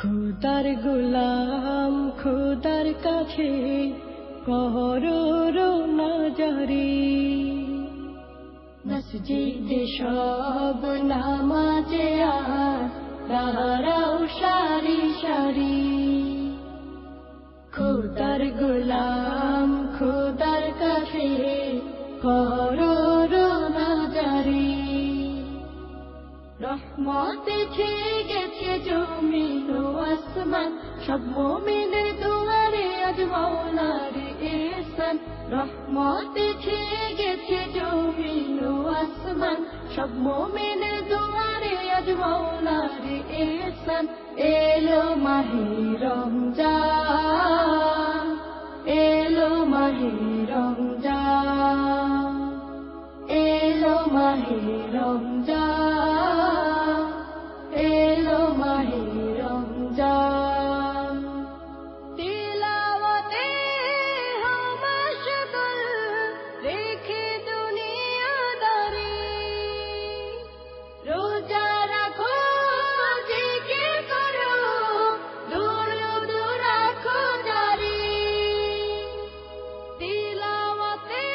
খুদার গোলাম খুদার কাছে করো নাজারি মসজিদে সব নামাজে আর দাঁড়াও সারি সারি খুদার গোলাম খুদার কাছে করো নাজারি রহমতে ছেয়ে গেছে জমিন ও আসমান সব মুমিনের দুয়ারে আজ মাওলার ইহসান রহমতে ছেয়ে গেছে জমিন ও আসমান সব মুমিনের দুয়ারে আজ মাওলার ইহসান এলো মাহে রমজান এলো মাহে রমজান এলো মাহে রমজান এলো মাহে রমজান তিলাওয়াতে হো মশগুল রেখে দুনিয়াদারি রোজা রাখো জিকির করো দুরূদ রাখো জারি তিলাওয়াতে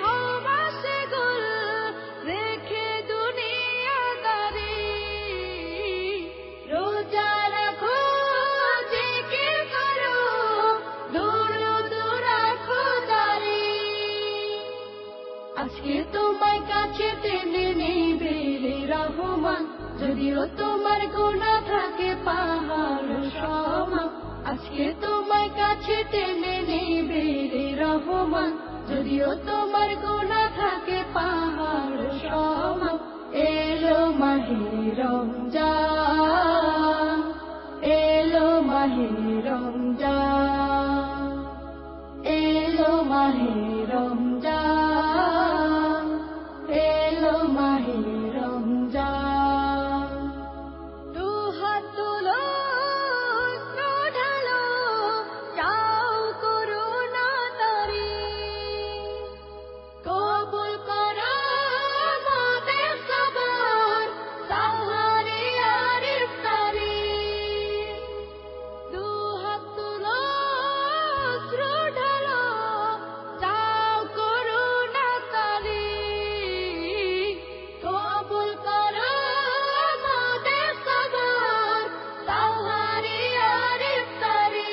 হো মশগুল রেখে দুনিয়াদারি রোজা রাখো জিকির করো দুরূদ রাখো জারি আজকে তোমার কাছে টেনে নিবে রে রহমান যদিও তোমার গুনাহ থাকে পাহাড় সমান আজকে তোমার কাছে টেনে নিবে রে রহমান যদিও তোমার গুনাহ থাকে পাহাড় সমান এলো মাহে রমজান এলো মাহে রমজান এলো মাহে রমজান এলো মাহে রমজান দুহাত তুলো ঢালো চাও করুণা তারি কবুল করো আমাদের সবার সাহারি আর ইফতারি দুহাত তুলো ঢালো চাও করুণা তারি কবুল করো আমাদের সবার সাহারি আর ইফতারি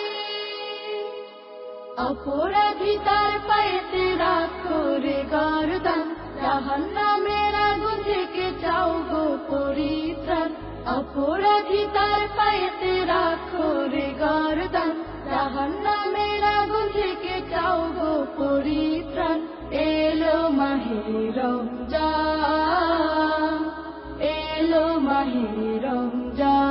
অপরাধী তার পায়েতে রাখো রে গর্দান জাহান্নামের আগুন থেকে চাও গো পরিত্রাণ অপরাধী তার পায়েতে রাখো রে গর্দান জাহান্নামের আগুন থেকে চাও গো পরিত্রাণ এলো মাহে রমজান এলো মাহে রমজান